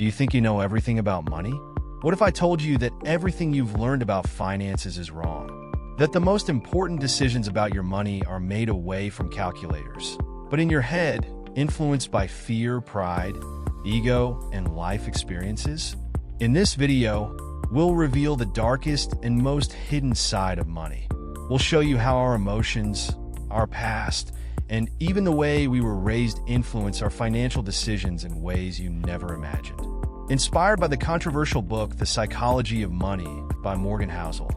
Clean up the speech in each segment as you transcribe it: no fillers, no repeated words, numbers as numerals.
Do you think you know everything about money? What if I told you that everything you've learned about finances is wrong? That the most important decisions about your money are made away from calculators, but in your head, influenced by fear, pride, ego, and life experiences? In this video, we'll reveal the darkest and most hidden side of money. We'll show you how our emotions, our past, and even the way we were raised influence our financial decisions in ways you never imagined. Inspired by the controversial book, The Psychology of Money by Morgan Housel,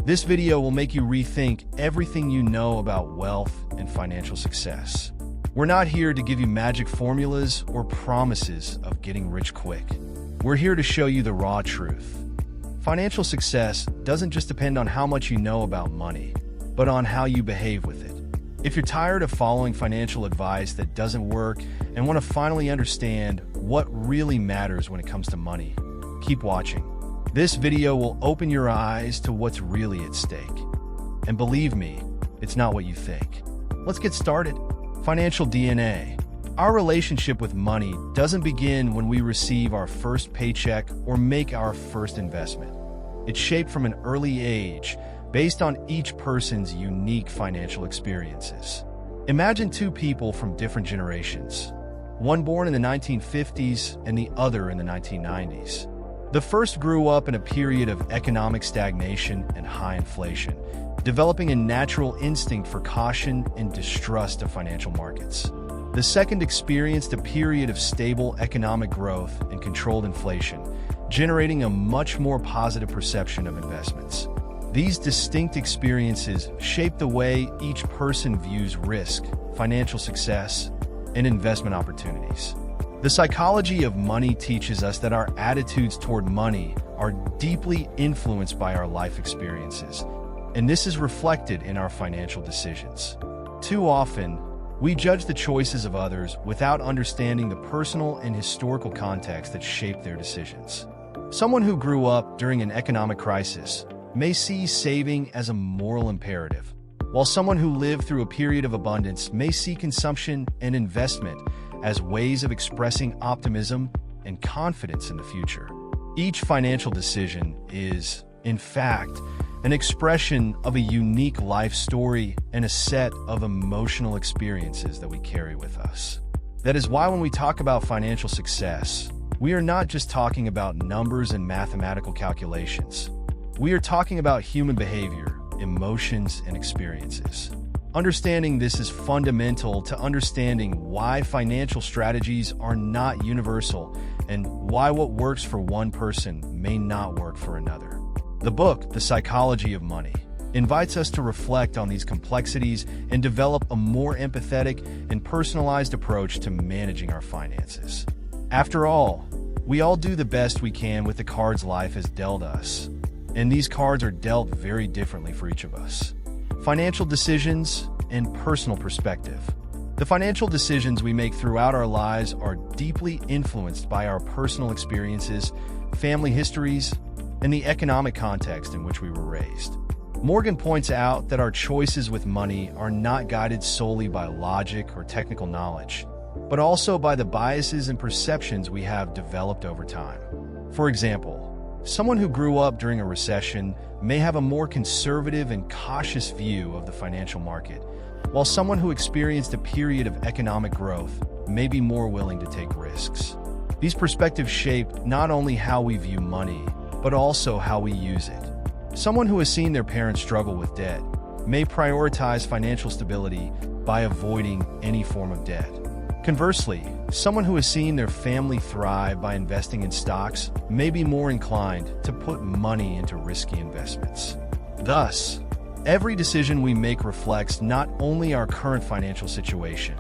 this video will make you rethink everything you know about wealth and financial success. We're not here to give you magic formulas or promises of getting rich quick. We're here to show you the raw truth. Financial success doesn't just depend on how much you know about money, but on how you behave with it. If you're tired of following financial advice that doesn't work and want to finally understand what really matters when it comes to money, keep watching. This video will open your eyes to what's really at stake. And believe me, it's not what you think. Let's get started. Financial DNA. Our relationship with money doesn't begin when we receive our first paycheck or make our first investment. It's shaped from an early age, based on each person's unique financial experiences. Imagine two people from different generations, one born in the 1950s and the other in the 1990s. The first grew up in a period of economic stagnation and high inflation, developing a natural instinct for caution and distrust of financial markets. The second experienced a period of stable economic growth and controlled inflation, generating a much more positive perception of investments. These distinct experiences shape the way each person views risk, financial success, and investment opportunities. The psychology of money teaches us that our attitudes toward money are deeply influenced by our life experiences, and this is reflected in our financial decisions. Too often, we judge the choices of others without understanding the personal and historical context that shaped their decisions. Someone who grew up during an economic crisis may see saving as a moral imperative, while someone who lived through a period of abundance may see consumption and investment as ways of expressing optimism and confidence in the future. Each financial decision is, in fact, an expression of a unique life story and a set of emotional experiences that we carry with us. That is why when we talk about financial success, we are not just talking about numbers and mathematical calculations. We are talking about human behavior, emotions, and experiences. Understanding this is fundamental to understanding why financial strategies are not universal and why what works for one person may not work for another. The book, The Psychology of Money, invites us to reflect on these complexities and develop a more empathetic and personalized approach to managing our finances. After all, we all do the best we can with the cards life has dealt us. And these cards are dealt very differently for each of us. Financial decisions and personal perspective. The financial decisions we make throughout our lives are deeply influenced by our personal experiences, family histories, and the economic context in which we were raised. Morgan points out that our choices with money are not guided solely by logic or technical knowledge, but also by the biases and perceptions we have developed over time. For example, someone who grew up during a recession may have a more conservative and cautious view of the financial market, while someone who experienced a period of economic growth may be more willing to take risks. These perspectives shape not only how we view money, but also how we use it. Someone who has seen their parents struggle with debt may prioritize financial stability by avoiding any form of debt. Conversely, someone who has seen their family thrive by investing in stocks may be more inclined to put money into risky investments. Thus, every decision we make reflects not only our current financial situation,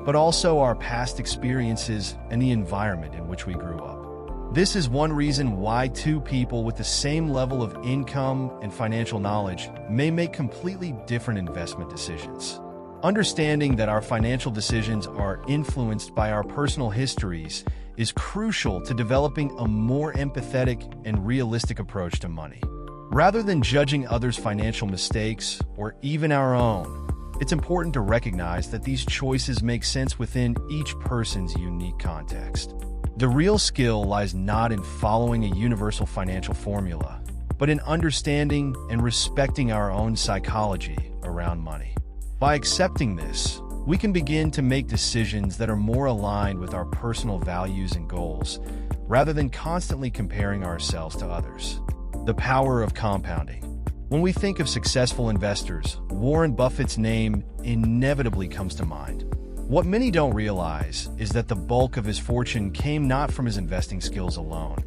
but also our past experiences and the environment in which we grew up. This is one reason why two people with the same level of income and financial knowledge may make completely different investment decisions. Understanding that our financial decisions are influenced by our personal histories is crucial to developing a more empathetic and realistic approach to money. Rather than judging others' financial mistakes or even our own, it's important to recognize that these choices make sense within each person's unique context. The real skill lies not in following a universal financial formula, but in understanding and respecting our own psychology around money. By accepting this, we can begin to make decisions that are more aligned with our personal values and goals, rather than constantly comparing ourselves to others. The power of compounding. When we think of successful investors, Warren Buffett's name inevitably comes to mind. What many don't realize is that the bulk of his fortune came not from his investing skills alone,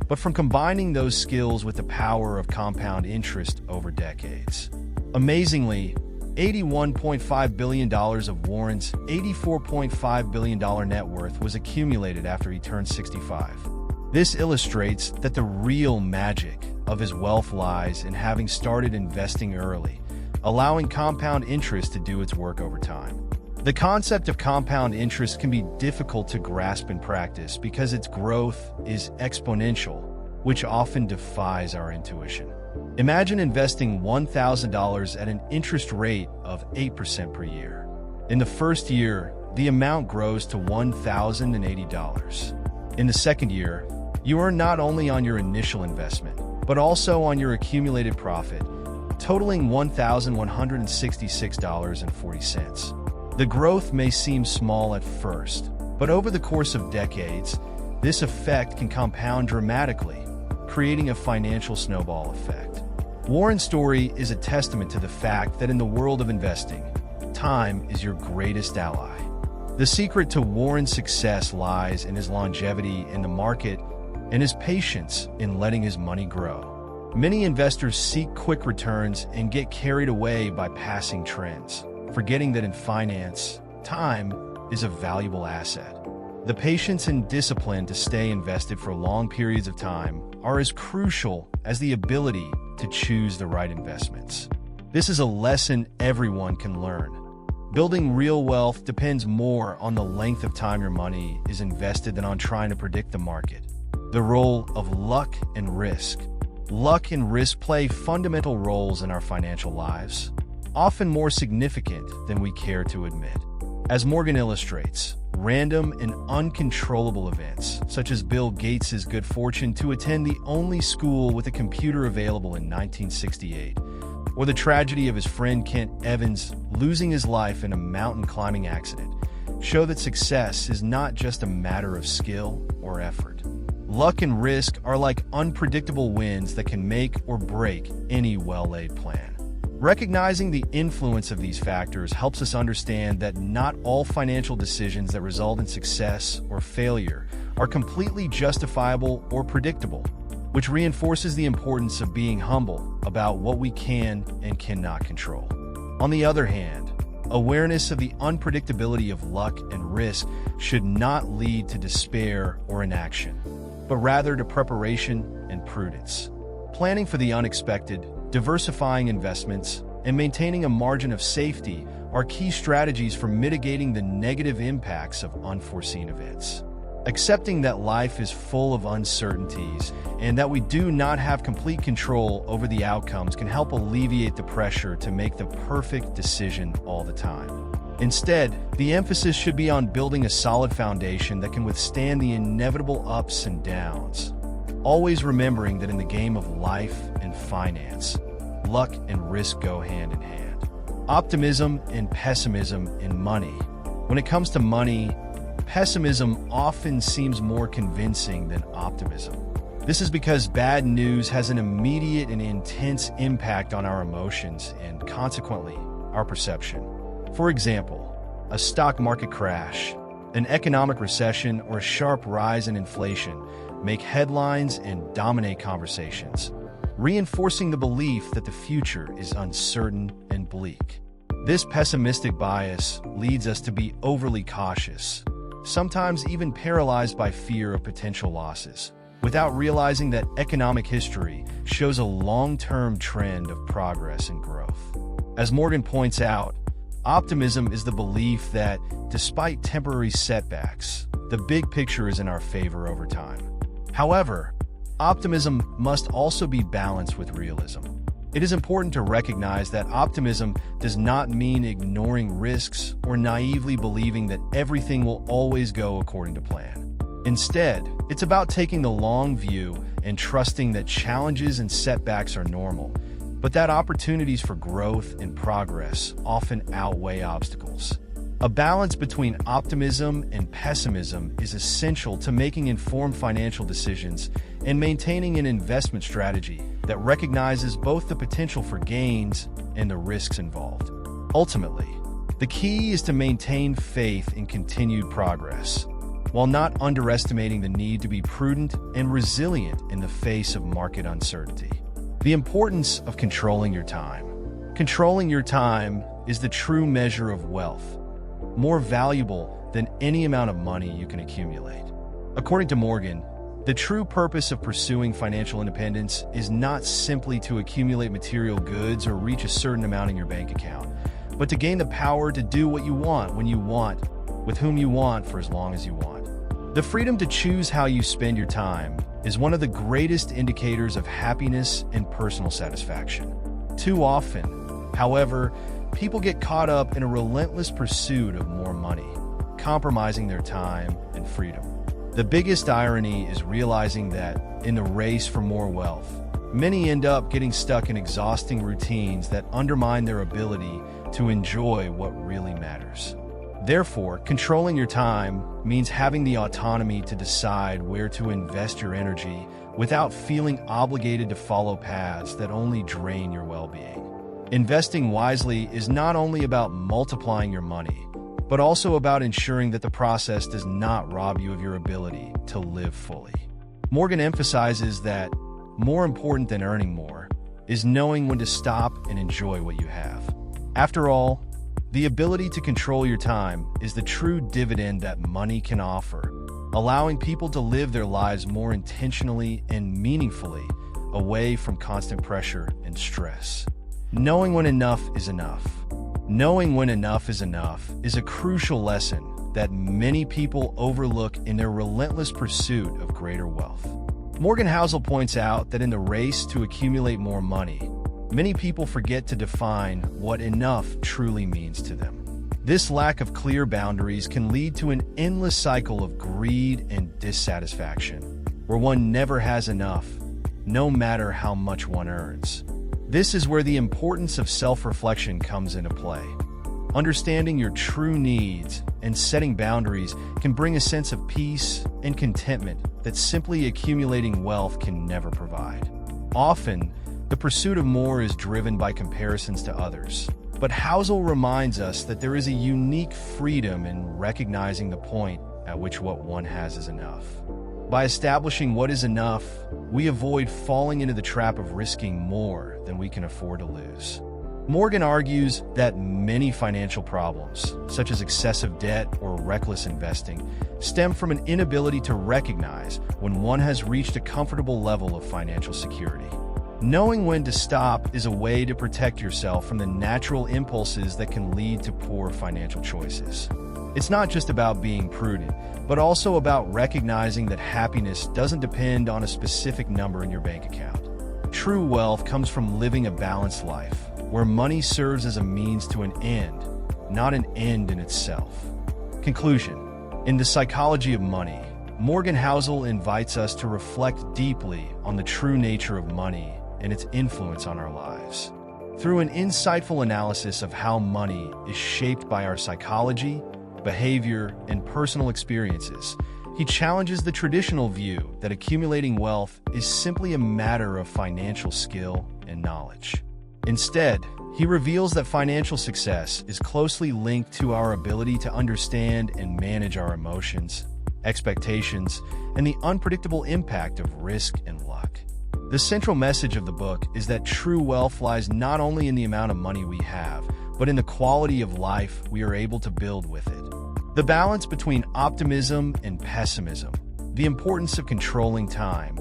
but from combining those skills with the power of compound interest over decades. Amazingly, $81.5 billion of Warren's $84.5 billion net worth was accumulated after he turned 65. This illustrates that the real magic of his wealth lies in having started investing early, allowing compound interest to do its work over time. The concept of compound interest can be difficult to grasp in practice because its growth is exponential, which often defies our intuition. Imagine investing $1,000 at an interest rate of 8% per year. In the first year, the amount grows to $1,080. In the second year, you earn not only on your initial investment, but also on your accumulated profit, totaling $1,166.40. The growth may seem small at first, but over the course of decades, this effect can compound dramatically, creating a financial snowball effect. Warren's story is a testament to the fact that in the world of investing, time is your greatest ally. The secret to Warren's success lies in his longevity in the market and his patience in letting his money grow. Many investors seek quick returns and get carried away by passing trends, forgetting that in finance, time is a valuable asset. The patience and discipline to stay invested for long periods of time are as crucial as the ability to choose the right investments. This is a lesson everyone can learn. Building real wealth depends more on the length of time your money is invested than on trying to predict the market. The role of luck and risk. Luck and risk play fundamental roles in our financial lives, often more significant than we care to admit. As Morgan illustrates, random and uncontrollable events, such as Bill Gates' good fortune to attend the only school with a computer available in 1968, or the tragedy of his friend Kent Evans losing his life in a mountain climbing accident, show that success is not just a matter of skill or effort. Luck and risk are like unpredictable winds that can make or break any well-laid plan. Recognizing the influence of these factors helps us understand that not all financial decisions that result in success or failure are completely justifiable or predictable, which reinforces the importance of being humble about what we can and cannot control. On the other hand, awareness of the unpredictability of luck and risk should not lead to despair or inaction, but rather to preparation and prudence. Planning for the unexpected, diversifying investments, and maintaining a margin of safety are key strategies for mitigating the negative impacts of unforeseen events. Accepting that life is full of uncertainties and that we do not have complete control over the outcomes can help alleviate the pressure to make the perfect decision all the time. Instead, the emphasis should be on building a solid foundation that can withstand the inevitable ups and downs, always remembering that in the game of life and finance, luck and risk go hand in hand. Optimism and pessimism in money. When it comes to money, pessimism often seems more convincing than optimism. This is because bad news has an immediate and intense impact on our emotions and, consequently, our perception. For example, a stock market crash, an economic recession, or a sharp rise in inflation make headlines and dominate conversations, reinforcing the belief that the future is uncertain and bleak. This pessimistic bias leads us to be overly cautious, sometimes even paralyzed by fear of potential losses, without realizing that economic history shows a long-term trend of progress and growth. As Morgan points out, optimism is the belief that, despite temporary setbacks, the big picture is in our favor over time. However, optimism must also be balanced with realism. It is important to recognize that optimism does not mean ignoring risks or naively believing that everything will always go according to plan. Instead, it's about taking the long view and trusting that challenges and setbacks are normal, but that opportunities for growth and progress often outweigh obstacles. A balance between optimism and pessimism is essential to making informed financial decisions and maintaining an investment strategy that recognizes both the potential for gains and the risks involved. Ultimately, the key is to maintain faith in continued progress, while not underestimating the need to be prudent and resilient in the face of market uncertainty. The importance of controlling your time. Controlling your time is the true measure of wealth, more valuable than any amount of money you can accumulate. According to Morgan, the true purpose of pursuing financial independence is not simply to accumulate material goods or reach a certain amount in your bank account, but to gain the power to do what you want, when you want, with whom you want, for as long as you want. The freedom to choose how you spend your time is one of the greatest indicators of happiness and personal satisfaction. Too often, however, people get caught up in a relentless pursuit of more money, compromising their time and freedom. The biggest irony is realizing that, in the race for more wealth, many end up getting stuck in exhausting routines that undermine their ability to enjoy what really matters. Therefore, controlling your time means having the autonomy to decide where to invest your energy without feeling obligated to follow paths that only drain your well-being. Investing wisely is not only about multiplying your money, but also about ensuring that the process does not rob you of your ability to live fully. Morgan emphasizes that more important than earning more is knowing when to stop and enjoy what you have. After all, the ability to control your time is the true dividend that money can offer, allowing people to live their lives more intentionally and meaningfully, away from constant pressure and stress. Knowing when enough is enough. Knowing when enough is a crucial lesson that many people overlook in their relentless pursuit of greater wealth. Morgan Housel points out that in the race to accumulate more money, many people forget to define what enough truly means to them. This lack of clear boundaries can lead to an endless cycle of greed and dissatisfaction, where one never has enough, no matter how much one earns. This is where the importance of self-reflection comes into play. Understanding your true needs and setting boundaries can bring a sense of peace and contentment that simply accumulating wealth can never provide. Often, the pursuit of more is driven by comparisons to others, but Housel reminds us that there is a unique freedom in recognizing the point at which what one has is enough. By establishing what is enough, we avoid falling into the trap of risking more than we can afford to lose. Morgan argues that many financial problems, such as excessive debt or reckless investing, stem from an inability to recognize when one has reached a comfortable level of financial security. Knowing when to stop is a way to protect yourself from the natural impulses that can lead to poor financial choices. It's not just about being prudent, but also about recognizing that happiness doesn't depend on a specific number in your bank account. True wealth comes from living a balanced life, where money serves as a means to an end, not an end in itself. Conclusion. In The Psychology of Money, Morgan Housel invites us to reflect deeply on the true nature of money and its influence on our lives. Through an insightful analysis of how money is shaped by our psychology, behavior, and personal experiences, he challenges the traditional view that accumulating wealth is simply a matter of financial skill and knowledge. Instead, he reveals that financial success is closely linked to our ability to understand and manage our emotions, expectations, and the unpredictable impact of risk and luck. The central message of the book is that true wealth lies not only in the amount of money we have, but in the quality of life we are able to build with it. The balance between optimism and pessimism, the importance of controlling time,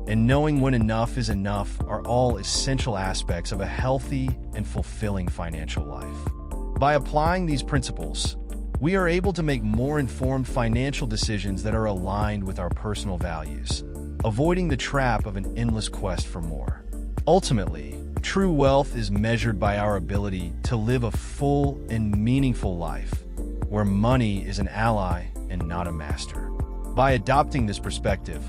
and knowing when enough is enough are all essential aspects of a healthy and fulfilling financial life. By applying these principles, we are able to make more informed financial decisions that are aligned with our personal values, avoiding the trap of an endless quest for more. Ultimately, true wealth is measured by our ability to live a full and meaningful life, where money is an ally and not a master. By adopting this perspective,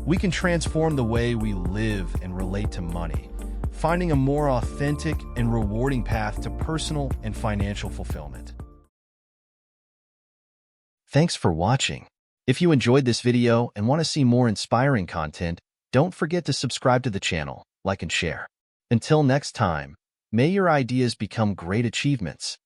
we can transform the way we live and relate to money, finding a more authentic and rewarding path to personal and financial fulfillment. Thanks for watching. If you enjoyed this video and want to see more inspiring content, don't forget to subscribe to the channel, like and share. Until next time, may your ideas become great achievements.